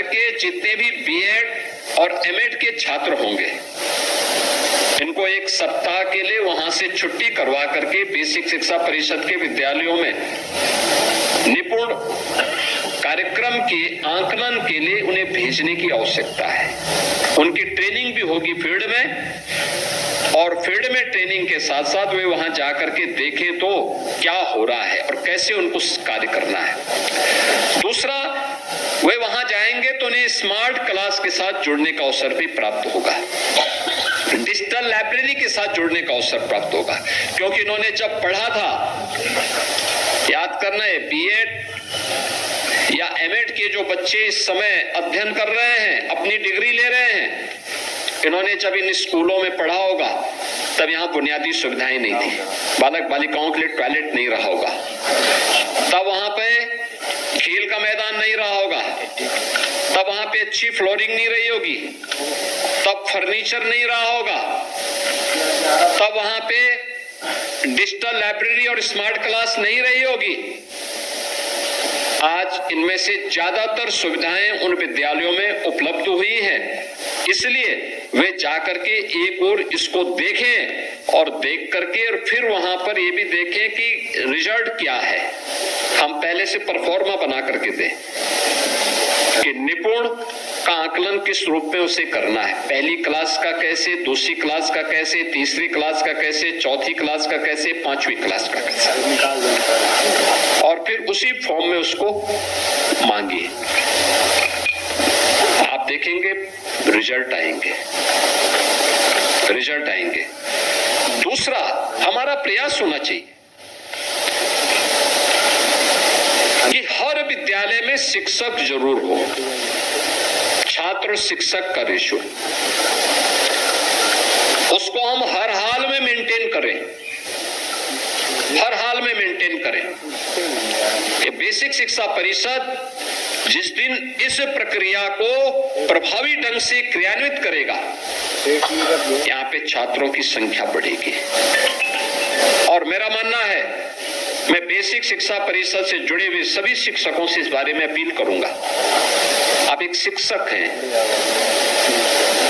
के जितने भी बीएड और एमएड के छात्र होंगे, इनको एक सप्ताह के लिए वहां से छुट्टी करवा करके बेसिक शिक्षा परिषद के विद्यालयों में निपुण कार्यक्रम के आंकलन के लिए उन्हें भेजने की आवश्यकता है। उनकी ट्रेनिंग भी होगी फील्ड में, और फील्ड में ट्रेनिंग के साथ साथ वे वहां जाकर के देखें तो क्या हो रहा है और कैसे उनको कार्य करना है। दूसरा, वे वहां जाएंगे तो उन्हें स्मार्ट क्लास के साथ जुड़ने का अवसर भी प्राप्त होगा, डिजिटल लाइब्रेरी के साथ जुड़ने का अवसर प्राप्त होगा। क्योंकि इन्होंने जब पढ़ा था, याद करना है, बीएड या एमएड के जो बच्चे इस समय अध्ययन कर रहे हैं, अपनी डिग्री ले रहे हैं, इन्होंने जब इन स्कूलों में पढ़ा होगा तब यहाँ बुनियादी सुविधाएं नहीं थी, बालक बालिकाओं के लिए टॉयलेट नहीं रहा होगा, तब वहां पे खेल का मैदान नहीं रहा होगा, तब वहां पे अच्छी फ्लोरिंग नहीं रही होगी, तब फर्नीचर नहीं रहा होगा, तब वहां पे डिजिटल लाइब्रेरी और स्मार्ट क्लास नहीं रही होगी। आज इनमें से ज्यादातर सुविधाएं उन विद्यालयों में उपलब्ध हुई हैं, इसलिए वे जाकर के एक और इसको देखें और देख करके और फिर वहां पर ये भी देखें कि रिजल्ट क्या है। हम पहले से परफॉर्मा बना करके दें कि निपुण का आकलन किस रूप में उसे करना है, पहली क्लास का कैसे, दूसरी क्लास का कैसे, तीसरी क्लास का कैसे, चौथी क्लास का कैसे, पांचवी क्लास का कैसे, और फिर उसी फॉर्म में उसको मांगिए। आप देखेंगे रिजल्ट आएंगे, रिजल्ट आएंगे। दूसरा, हमारा प्रयास होना चाहिए कि हर विद्यालय में शिक्षक जरूर हो, छात्र शिक्षक का रेशो उसको हम हर हाल में मेंटेन करें, हर हाल में मेंटेन करें। ये बेसिक शिक्षा परिषद जिस दिन इस प्रक्रिया को प्रभावी ढंग से क्रियान्वित करेगा, यहाँ पे छात्रों की संख्या बढ़ेगी। और मेरा मानना है, मैं बेसिक शिक्षा परिषद से जुड़े हुए सभी शिक्षकों से इस बारे में अपील करूंगा। आप एक शिक्षक हैं,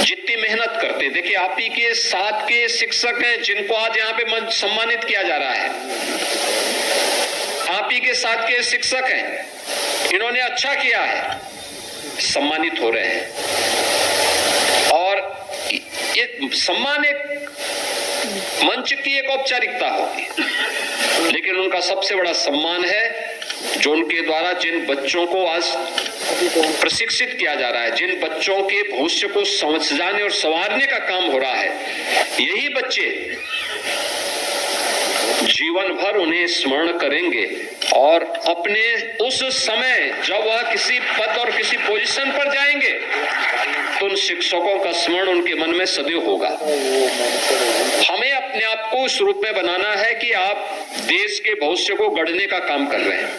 जितनी मेहनत करते, देखिए आप ही के साथ के शिक्षक हैं जिनको आज यहाँ पे सम्मानित किया जा रहा है, आप ही के साथ के शिक्षक हैं, इन्होंने अच्छा किया है, सम्मानित हो रहे हैं। और ये सम्मान एक मंच की एक औपचारिकता होगी, लेकिन उनका सबसे बड़ा सम्मान है जो उनके द्वारा जिन बच्चों को आज प्रशिक्षित किया जा रहा है, जिन बच्चों के भविष्य को समझाने और संवारने का काम हो रहा है, यही बच्चे जीवन भर उन्हें स्मरण करेंगे और अपने उस समय जब वह किसी पद और किसी पोजीशन पर जाएंगे तो उन शिक्षकों का स्मरण उनके मन में सदैव होगा। हमें अपने आप को इस रूप में बनाना है कि आप देश के भविष्य को गढ़ने का काम कर रहे हैं,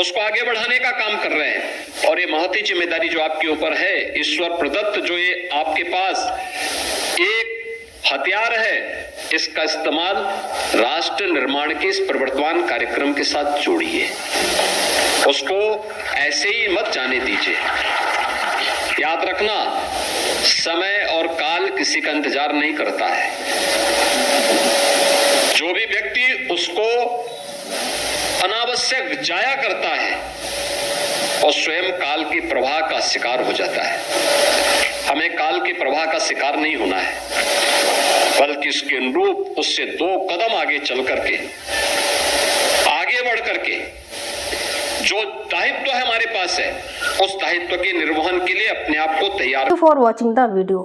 उसको आगे बढ़ाने का काम कर रहे हैं, और ये महती जिम्मेदारी जो आपके ऊपर है, ईश्वर प्रदत्त जो ये आपके पास एक हथियार है, इसका इस्तेमाल राष्ट्र निर्माण के इस प्रवर्तमान कार्यक्रम के साथ जोड़िए, उसको ऐसे ही मत जाने दीजिए। याद रखना, समय और काल किसी का इंतजार नहीं करता है। जो भी व्यक्ति उसको अनावश्यक जाया करता है और स्वयं काल के प्रवाह का शिकार हो जाता है। हमें काल के प्रवाह का शिकार नहीं होना है, बल्कि इसके अनुरूप उससे 2 कदम आगे चल करके, आगे बढ़ करके जो दायित्व है हमारे पास है, उस दायित्व के निर्वहन के लिए अपने आप को तैयार। For watching the video.